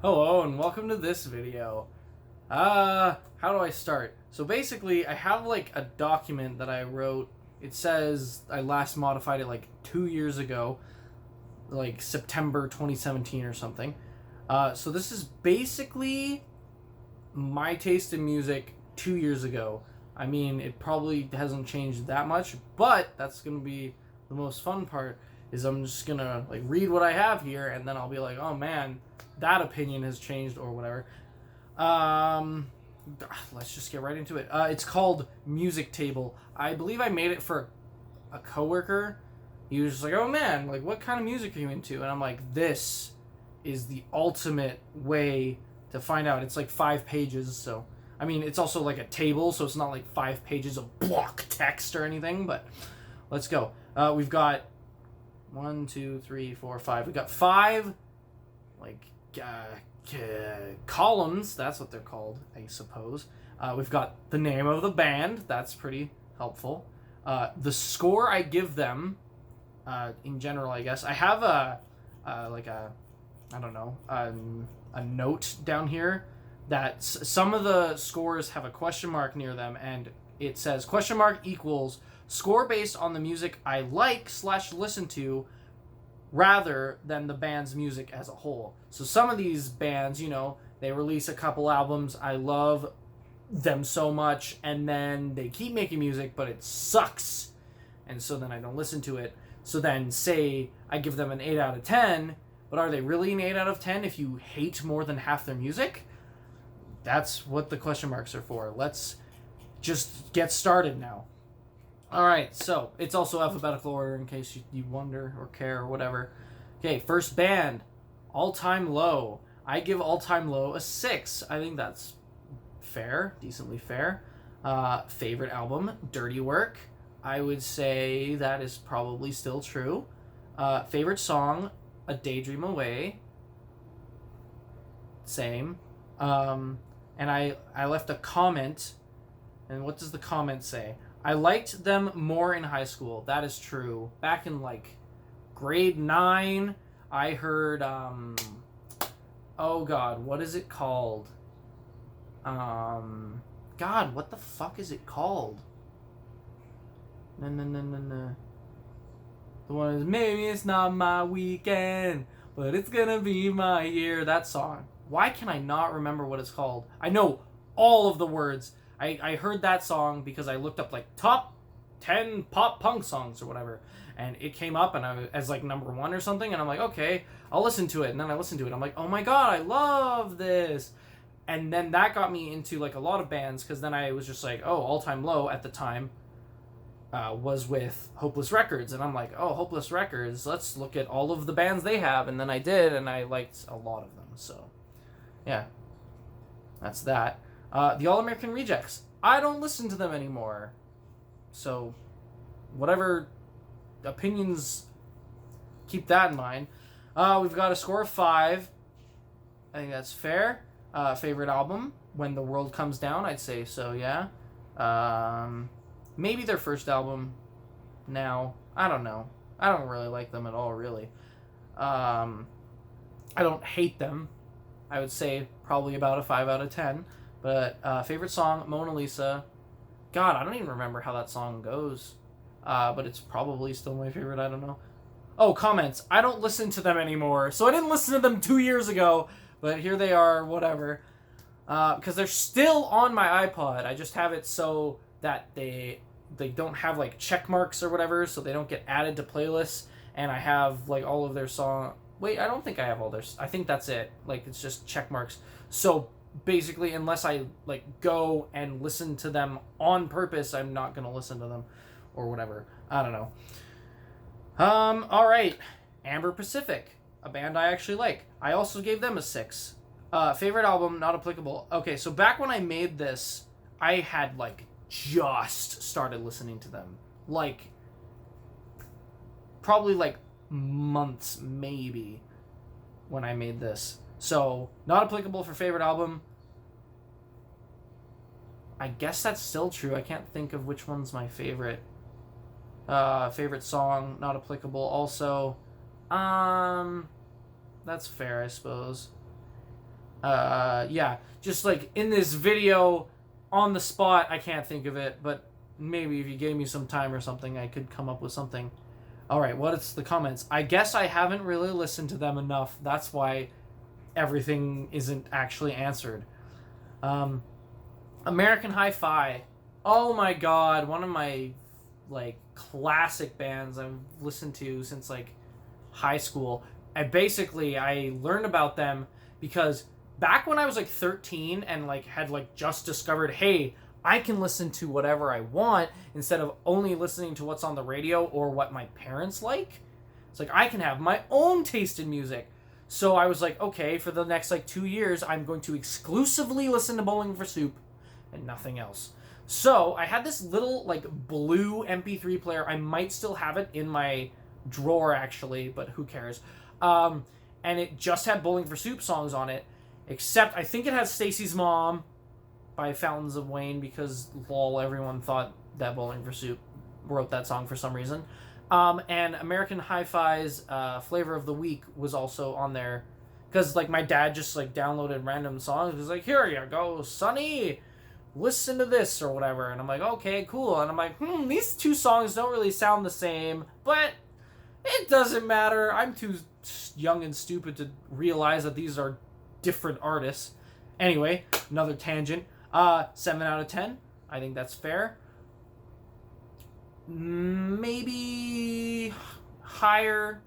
Hello and welcome to this video. How do I start? So basically, I have like a document that I wrote. It says I last modified it like 2 years ago, like September 2017 or something. So this is basically my taste in music 2 years ago. I mean, it probably hasn't changed that much, but that's gonna be the most fun part. Is I'm just gonna like read what I have here, and then I'll be like, oh man, that opinion has changed or whatever. Um, let's just get right into it. It's called Music Table. I believe I made it for a coworker. He was just like, "Oh man, like what kind of music are you into?" And I'm like, "This is the ultimate way to find out." It's like 5 pages, so I mean, it's also like a table, so it's not like 5 pages of block text or anything. But let's go. We've got 1, 2, 3, 4, 5. We got five like columns. That's what they're called, I suppose. We've got the name of the band. That's pretty helpful. The score I give them, in general, I guess. I have like a, I don't know, a note down here that some of the scores have a question mark near them, and it says question mark equals score based on the music I like / listen to rather than the band's music as a whole. So some of these bands, they release a couple albums, I love them so much, and then they keep making music, but it sucks. And so then I don't listen to it. So then say I give them an 8 out of 10, but are they really an 8 out of 10 if you hate more than half their music? That's what the question marks are for. Let's just get started now. Alright, so it's also alphabetical order in case you wonder or care or whatever. Okay, first band, All Time Low. I give All Time Low a 6. I think that's fair, decently fair. Favorite album, Dirty Work. I would say that is probably still true. Favorite song, A Daydream Away. Same. And I left a comment, and what does the comment say? I liked them more in high school. That is true. Back in like grade 9, I heard oh god, what is it called? God, what the fuck is it called? No. The one is maybe it's not my weekend, but it's gonna be my year. That song. Why can I not remember what it's called? I know all of the words. I heard that song because I looked up like top 10 pop punk songs or whatever, and it came up and as like number 1 or something, and I'm like, okay, I'll listen to it. And then I listened to it. I'm like, oh my god, I love this. And then that got me into like a lot of bands, because then I was just like, oh, All Time Low at the time was with Hopeless Records, and I'm like, oh, Hopeless Records, let's look at all of the bands they have. And then I did, and I liked a lot of them. So yeah, that's that. The All American Rejects. I don't listen to them anymore. So, whatever opinions, keep that in mind. We've got a score of 5. I think that's fair. Favorite album, When the World Comes Down. I'd say so, yeah. Maybe their first album now. I don't know. I don't really like them at all, really. I don't hate them. I would say probably about a 5 out of 10. But favorite song, Mona Lisa. God, I don't even remember how that song goes. But it's probably still my favorite. I don't know. Oh, comments. I don't listen to them anymore. So I didn't listen to them 2 years ago. But here they are, whatever. Because they're still on my iPod. I just have it so that they don't have like check marks or whatever. So they don't get added to playlists. And I have like all of their song. Wait, I don't think I have all their. I think that's it. Like it's just check marks. So basically, unless I like go and listen to them on purpose, I'm not gonna listen to them or whatever. I don't know. All right, Amber Pacific, a band I actually like. I also gave them a 6. Favorite album, not applicable. Okay, so back when I made this, I had like just started listening to them, like probably like months maybe when I made this. So, not applicable for favorite album. I guess that's still true. I can't think of which one's my favorite. Favorite song, not applicable also. That's fair, I suppose. Yeah, just like in this video on the spot, I can't think of it, but maybe if you gave me some time or something, I could come up with something. All right, what's the comments? I guess I haven't really listened to them enough. That's why everything isn't actually answered. American Hi-Fi. Oh my god, one of my like classic bands I've listened to since like high school. I learned about them because back when I was like 13 and like had like just discovered, hey, I can listen to whatever I want instead of only listening to what's on the radio or what my parents like. It's like I can have my own taste in music. So I was like, okay, for the next like 2 years, I'm going to exclusively listen to Bowling for Soup and nothing else. So I had this little like blue MP3 player. I might still have it in my drawer actually, but who cares? And it just had Bowling for Soup songs on it, except I think it has Stacy's Mom by Fountains of Wayne because lol, everyone thought that Bowling for Soup wrote that song for some reason. And American Hi-Fi's Flavor of the Week was also on there because like my dad just like downloaded random songs. He was like, here you go, Sonny, listen to this or whatever. And I'm like, okay, cool. And I'm like, these two songs don't really sound the same, but it doesn't matter. I'm too young and stupid to realize that these are different artists. Anyway, another tangent. 7 out of 10. I think that's fair. Maybe higher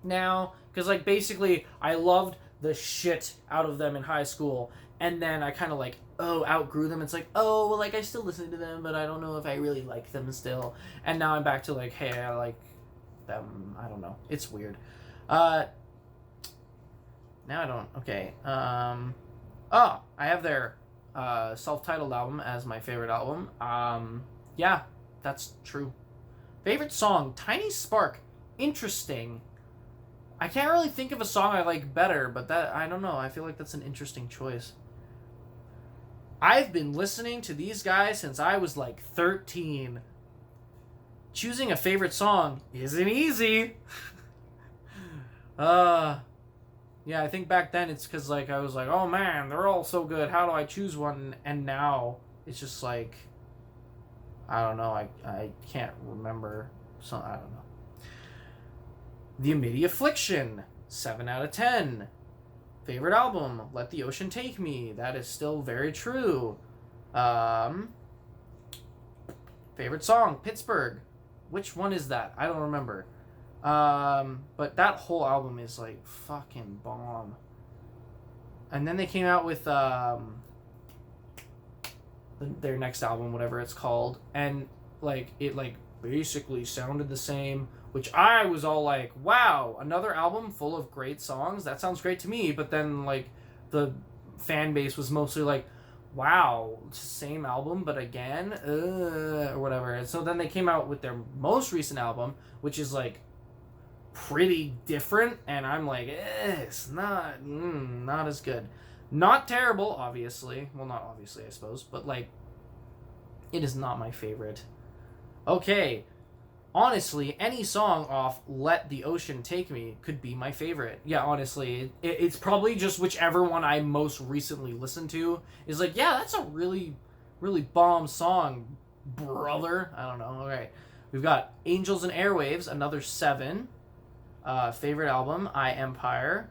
now. Because, like, basically, I loved the shit out of them in high school. And then I kind of, like, outgrew them. It's like, like, I still listen to them, but I don't know if I really like them still. And now I'm back to, like, hey, I like them. I don't know. It's weird. Now I don't. Okay. I have their self-titled album as my favorite album. Yeah, that's true. Favorite song, Tiny Spark. Interesting. I can't really think of a song I like better, but that, I don't know. I feel like that's an interesting choice. I've been listening to these guys since I was like 13. Choosing a favorite song isn't easy. Yeah, I think back then it's because like I was like, oh man, they're all so good. How do I choose one? And now it's just like, I don't know. I can't remember. So I don't know. The Amity Affliction, 7 out of 10. Favorite album, Let the Ocean Take Me. That is still very true. Favorite song, Pittsburgh. Which one is that? I don't remember. But that whole album is like fucking bomb. And then they came out with their next album, whatever it's called, and like it like basically sounded the same, which I was all like, wow, another album full of great songs. That sounds great to me. But then like the fan base was mostly like, wow, same album but again, or whatever. And so then they came out with their most recent album, which is like pretty different, and I'm like, it's not as good. Not terrible, obviously. Well, not obviously, I suppose, but like, it is not my favorite. Okay, honestly, any song off Let the Ocean Take Me could be my favorite. Yeah, honestly, it's probably just whichever one I most recently listened to is like, yeah, that's a really, really bomb song, brother. I don't know. All right, we've got Angels and Airwaves, another 7. Favorite album, I Empire.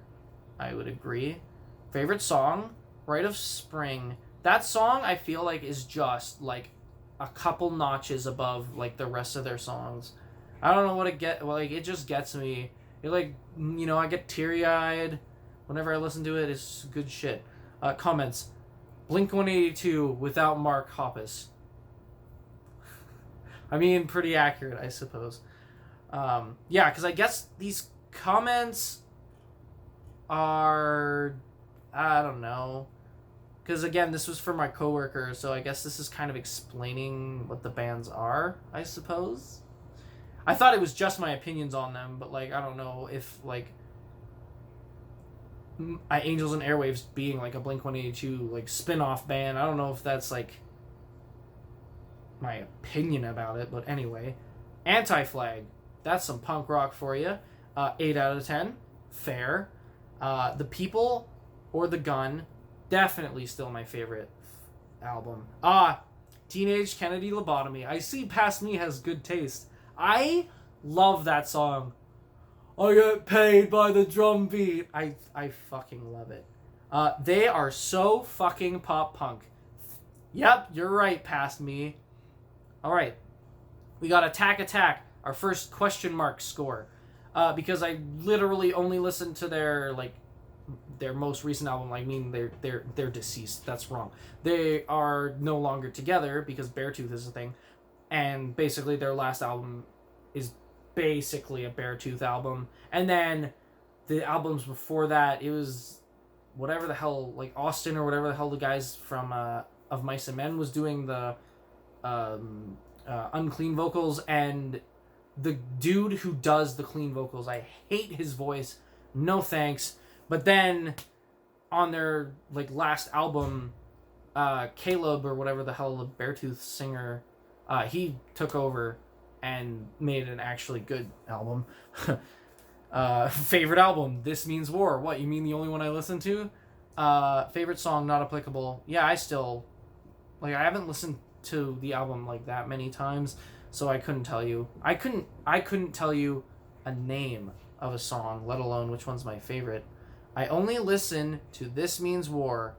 I would agree. Favorite song, Rite of Spring. That song I feel like is just like a couple notches above like the rest of their songs. I don't know what it just gets me. It like, I get teary-eyed whenever I listen to it. It's good shit. Comments. Blink-182 without Mark Hoppus. I mean, pretty accurate, I suppose. Yeah, because I guess these comments are, I don't know. Because again, this was for my coworker, so I guess this is kind of explaining what the bands are, I suppose. I thought it was just my opinions on them, but like, I don't know if like Angels and Airwaves being like a Blink-182 like spin-off band, I don't know if that's like my opinion about it, but anyway. Anti-Flag. That's some punk rock for you. 8 out of 10. Fair. The People. or The Gun. Definitely still my favorite album. Teenage Kennedy Lobotomy. I see Past Me has good taste. I love that song. I get paid by the drum beat. I fucking love it. They are so fucking pop punk. Yep, you're right, Past Me. Alright. We got Attack Attack, our first question mark score. Because I literally only listened to their most recent album. I mean, they're deceased. That's wrong. They are no longer together because Beartooth is a thing, and basically their last album is basically a Beartooth album. And then the albums before that, it was whatever the hell, like Austin or whatever the hell the guys from Of Mice and Men was doing the unclean vocals, and the dude who does the clean vocals, I hate his voice. No thanks. But then on their last album, Caleb or whatever the hell the Beartooth singer, he took over and made an actually good album. Favorite album, This Means War. What, you mean the only one I listen to? Favorite song, Not Applicable. Yeah, I still I haven't listened to the album that many times, so I couldn't tell you. I couldn't tell you a name of a song, let alone which one's my favorite. I only listen to This Means War.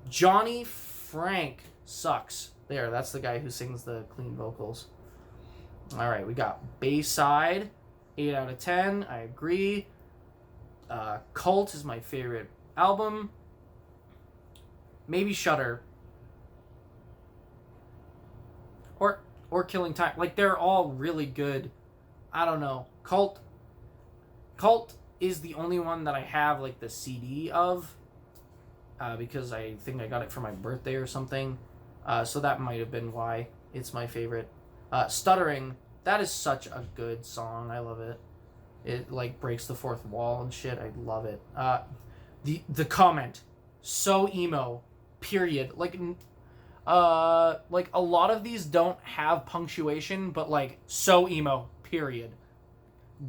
Johnny Frank sucks. There, that's the guy who sings the clean vocals. Alright, we got Bayside, 8 out of 10. I agree. Cult is my favorite album. Maybe Shudder. Or Killing Time. They're all really good. I don't know. Cult is the only one that I have the CD of, because I think I got it for my birthday or something, so that might have been why it's my favorite. Stuttering, that is such a good song. I love it. It breaks the fourth wall and shit. I love it. The Comment, so emo, period. A lot of these don't have punctuation, but so emo, period.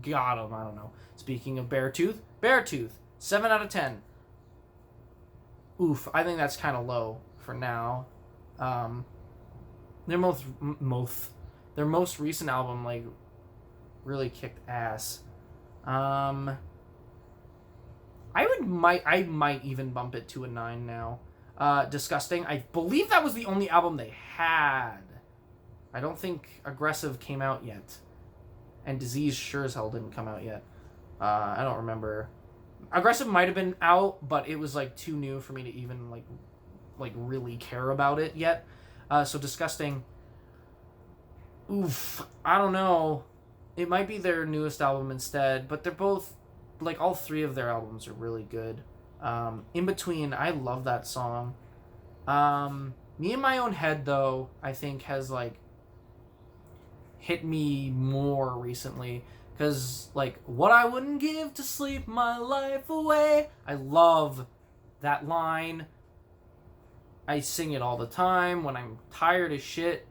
Got 'em. I don't know. Speaking of Beartooth, 7 out of 10. Oof, I think that's kind of low for now. Their most recent album really kicked ass. I might even bump it to a 9 now. Disgusting. I believe that was the only album they had. I don't think Aggressive came out yet, and Disease sure as hell didn't come out yet. I don't remember. Aggressive might have been out, but it was too new for me to even really care about it yet. So Disgusting. Oof, I don't know. It might be their newest album instead, but they're both all three of their albums are really good. In Between, I love that song. Me in My Own Head, though, I think has hit me more recently. Because, what I wouldn't give to sleep my life away. I love that line. I sing it all the time when I'm tired as shit.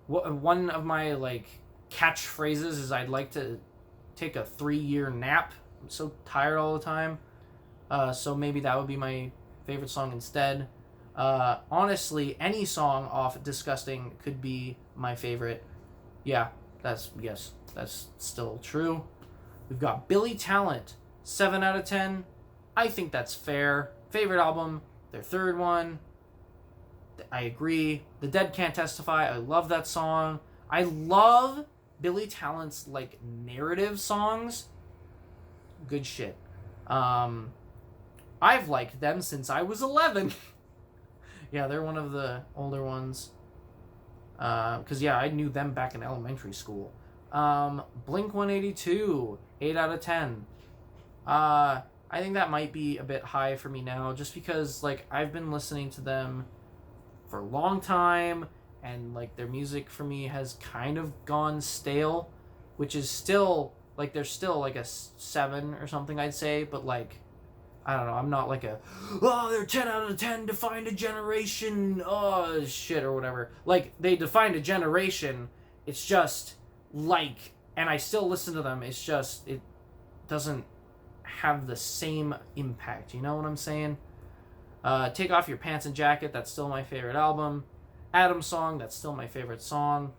One of my, catchphrases is I'd like to take a 3-year nap. I'm so tired all the time. So maybe that would be my favorite song instead. Honestly, any song off Disgusting could be my favorite. Yeah, that's still true. We've got Billy Talent, 7 out of 10. I think that's fair. Favorite album, their third one. I agree. The Dead Can't Testify, I love that song. I love Billy Talent's narrative songs. Good shit. I've liked them since I was 11. Yeah, they're one of the older ones. Because, I knew them back in elementary school. Blink-182, 8 out of 10. I think that might be a bit high for me now, just because, I've been listening to them for a long time, and, their music for me has kind of gone stale, which is still, they're still, a 7 or something, I'd say, but, I don't know, I'm not they're 10 out of 10, defined a generation, shit, or whatever. They defined a generation, it's just, and I still listen to them, it's just, it doesn't have the same impact, you know what I'm saying? Take Off Your Pants and Jacket, that's still my favorite album. Adam Song, that's still my favorite song.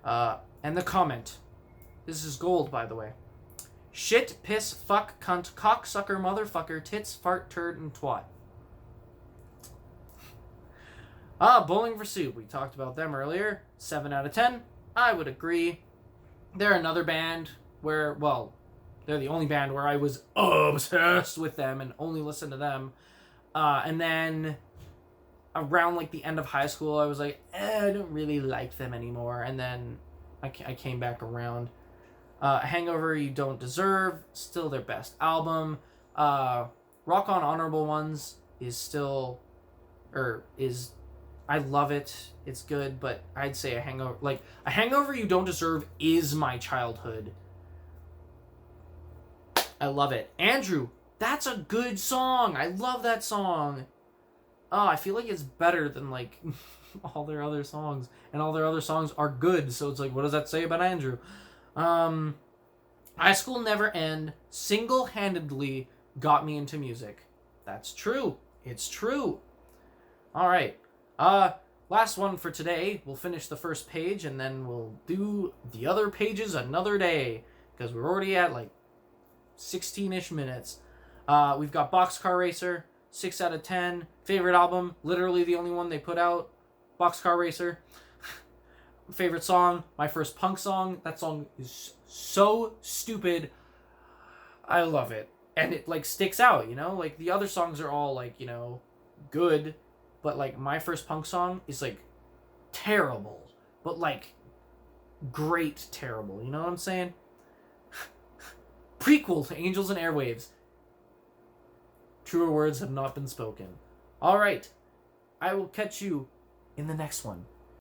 And The Comment. This is gold, by the way. Shit, piss, fuck, cunt, cocksucker, motherfucker, tits, fart, turd, and twat. Bowling for Soup. We talked about them earlier. 7 out of 10. I would agree. They're another band where, well, they're the only band where I was obsessed with them and only listened to them. And then around like the end of high school, I was like, I don't really like them anymore. And then I came back around. Hangover You Don't Deserve, still their best album. Rock On Honorable Ones is still, I love it. It's good, but I'd say A Hangover You Don't Deserve is my childhood. I love it. Andrew, that's a good song. I love that song. Oh, I feel like it's better than like all their other songs, and all their other songs are good. So it's like, what does that say about Andrew? High School Never End single-handedly got me into music. That's true. It's true. All right. Last one for today. We'll finish the first page, and then we'll do the other pages another day, because we're already at like 16-ish minutes. We've got Boxcar Racer, 6 out of 10. Favorite album, literally the only one they put out. Boxcar Racer. Favorite song, my first punk song. That song is so stupid. I love it. And it like sticks out, you know? Like the other songs are all like, you know, good. But like my first punk song is like terrible. But like great terrible. You know what I'm saying? Prequel to Angels and Airwaves. Truer words have not been spoken. Alright. I will catch you in the next one.